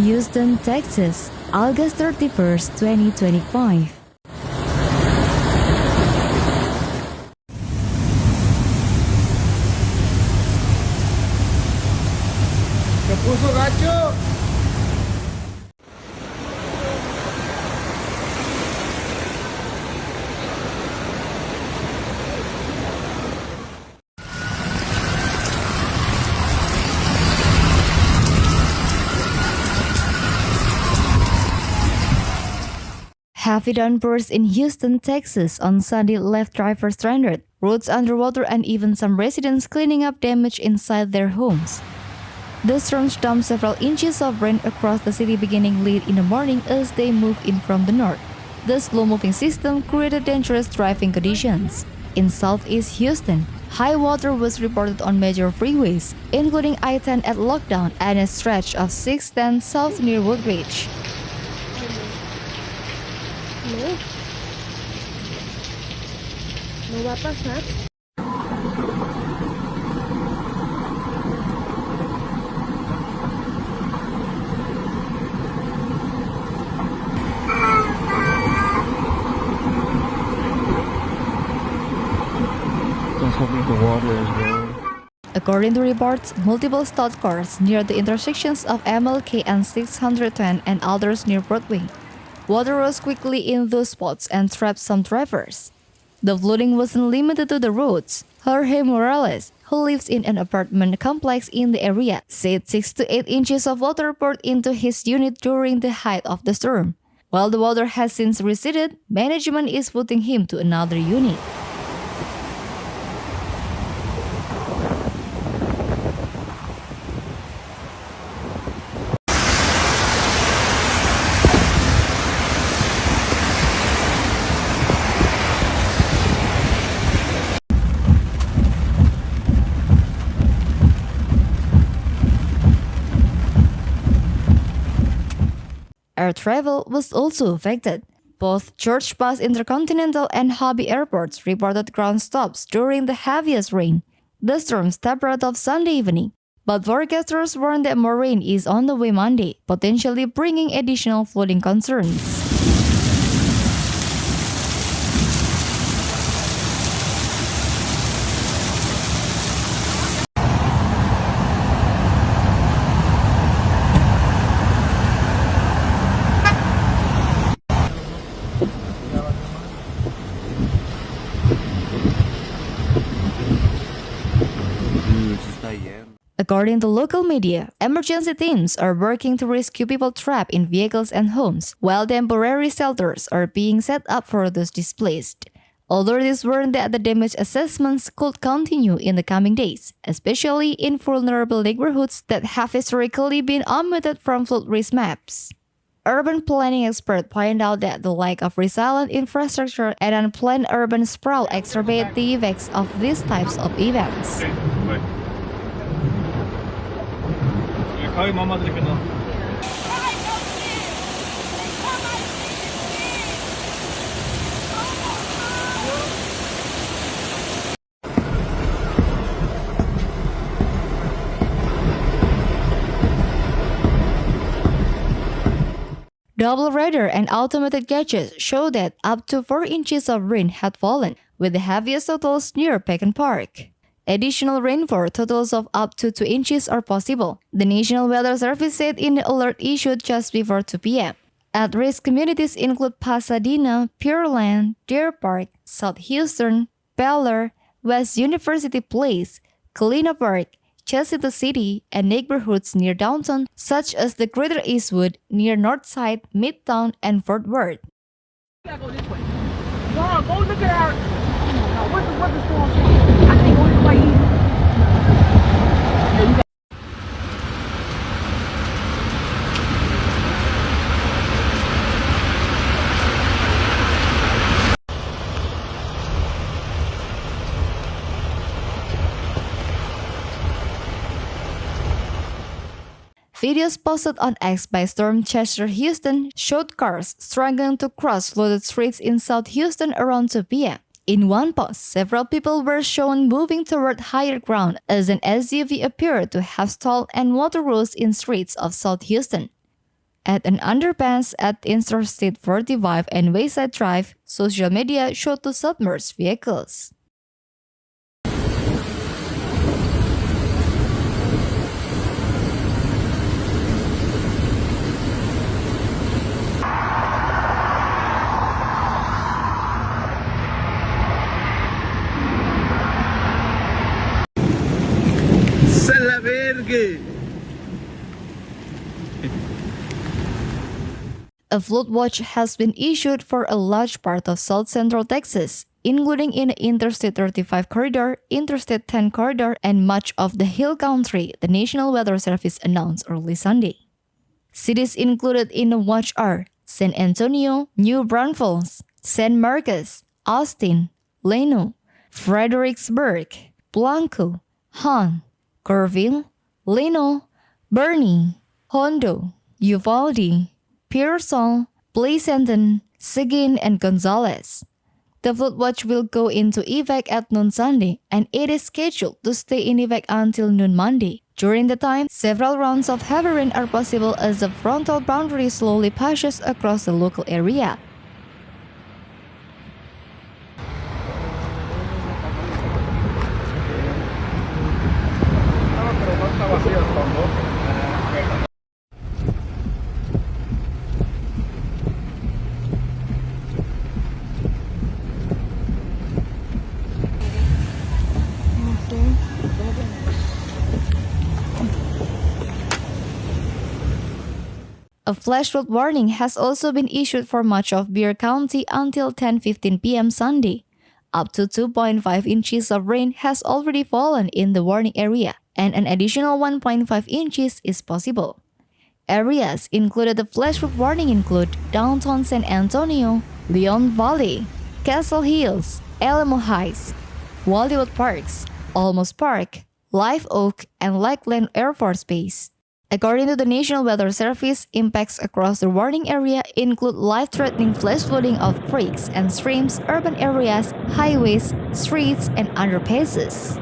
Houston, Texas, August 31st, 2025. ¡Se puso gacho! Heavy downpours in Houston, Texas on Sunday left drivers stranded, roads underwater, and even some residents cleaning up damage inside their homes. The storms dumped several inches of rain across the city beginning late in the morning as they moved in from the north. The slow-moving system created dangerous driving conditions. In southeast Houston, high water was reported on major freeways, including I-10 at Lockdown and a stretch of 610 south near Woodridge. No va a pasar. Just hoping the water is low. According to reports, multiple stalled cars near the intersections of MLK and 610 and others near Broadway. Water rose quickly in those spots and trapped some drivers. The flooding wasn't limited to the roads. Jorge Morales, who lives in an apartment complex in the area, said 6 to 8 inches of water poured into his unit during the height of the storm. While the water has since receded, management is putting him to another unit. Air travel was also affected. Both George Bush Intercontinental and Hobby airports reported ground stops during the heaviest rain. The storms tapered off Sunday evening, but forecasters warned that more rain is on the way Monday, potentially bringing additional flooding concerns. According to local media, emergency teams are working to rescue people trapped in vehicles and homes, while temporary shelters are being set up for those displaced. Authorities warned that the damage assessments could continue in the coming days, especially in vulnerable neighborhoods that have historically been omitted from flood risk maps. Urban planning experts point out that the lack of resilient infrastructure and unplanned urban sprawl exacerbate the effects of these types of events. 가위 마마 드리겠나? Double radar and automated gadgets show that up to 4 inches of rain had fallen, with the heaviest totals near Pecan Park. Additional rainfall totals of up to 2 inches are possible, the National Weather Service said in the alert issued just before 2 p.m. At-risk communities include Pasadena, Pearland, Deer Park, South Houston, Bel-Air, West University Place, Galena Park, Chelsea City, and neighborhoods near downtown such as the Greater Eastwood, near Northside, Midtown, and Fort Worth. Go this way. No, go look at our. What the storm saying? I can't go this way either. Yeah, you got. Videos posted on X by Storm Chaser Houston showed cars struggling to cross flooded streets in South Houston around 2 p.m. In one post, several people were shown moving toward higher ground as an SUV appeared to have stalled and water rose in streets of South Houston. At an underpass at Interstate 45 and Wayside Drive, social media showed two submerged vehicles. ¡Sala verga! A flood watch has been issued for a large part of South Central Texas, including in the Interstate 35 corridor, Interstate 10 corridor, and much of the Hill Country, the National Weather Service announced early Sunday. Cities included in the watch are San Antonio, New Braunfels, San Marcos, Austin, Leno, Fredericksburg, Blanco, Hahn, Kerrville, Leno, Boerne, Hondo, Uvalde, Pearsall, Pleasanton, Seguin, and Gonzales. The flood watch will go into evac at noon Sunday, and it is scheduled to stay in evac until noon Monday. During the time, several rounds of heavy rain are possible as the frontal boundary slowly passes across the local area. A flash flood warning has also been issued for much of Bexar County until 10:15 p.m. Sunday. Up to 2.5 inches of rain has already fallen in the warning area, and an additional 1.5 inches is possible. Areas included the flash flood warning include downtown San Antonio, Leon Valley, Castle Hills, Alamo Heights, Wildwood Parks, Olmos Park, Live Oak, and Lakeland Air Force Base. According to the National Weather Service, impacts across the warning area include life-threatening flash flooding of creeks and streams, urban areas, highways, streets, and underpasses.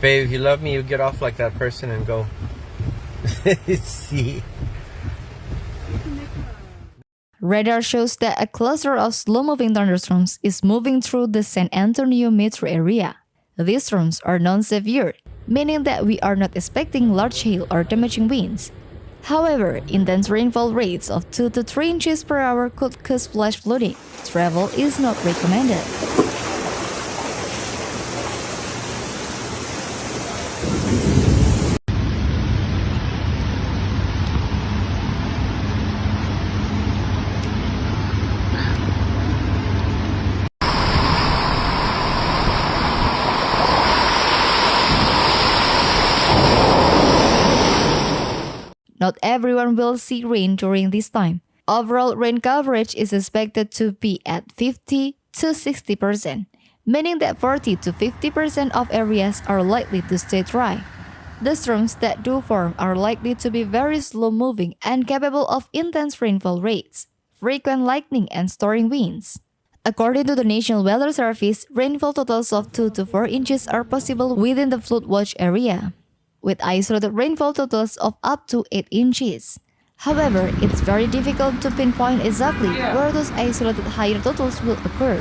Babe, if you love me, you get off like that person and go. See? Radar shows that a cluster of slow-moving thunderstorms is moving through the San Antonio metro area. These storms are non-severe, meaning that we are not expecting large hail or damaging winds. However, intense rainfall rates of 2 to 3 inches per hour could cause flash flooding. Travel is not recommended. Not everyone will see rain during this time. Overall rain coverage is expected to be at 50 to 60%, meaning that 40 to 50% of areas are likely to stay dry. The storms that do form are likely to be very slow-moving and capable of intense rainfall rates, frequent lightning and storming winds. According to the National Weather Service, rainfall totals of 2 to 4 inches are possible within the flood watch area, with isolated rainfall totals of up to 8 inches. However, it's very difficult to pinpoint exactly where those isolated higher totals will occur.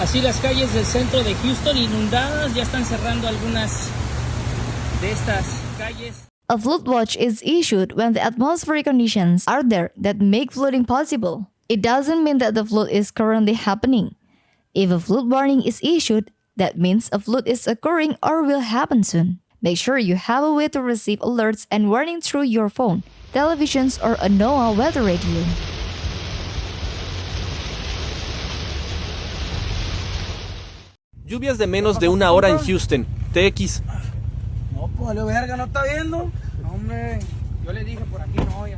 Así las calles del centro de Houston inundadas, ya están cerrando algunas de estas calles. A flood watch is issued when the atmospheric conditions are there that make flooding possible. It doesn't mean that the flood is currently happening. If a flood warning is issued, that means a flood is occurring or will happen soon. Make sure you have a way to receive alerts and warnings through your phone, televisions, or a NOAA weather radio. Lluvias de menos de una hora en Houston. TX. No, pues, vale, verga, ¿no está viendo? Hombre, yo le dije por aquí no, y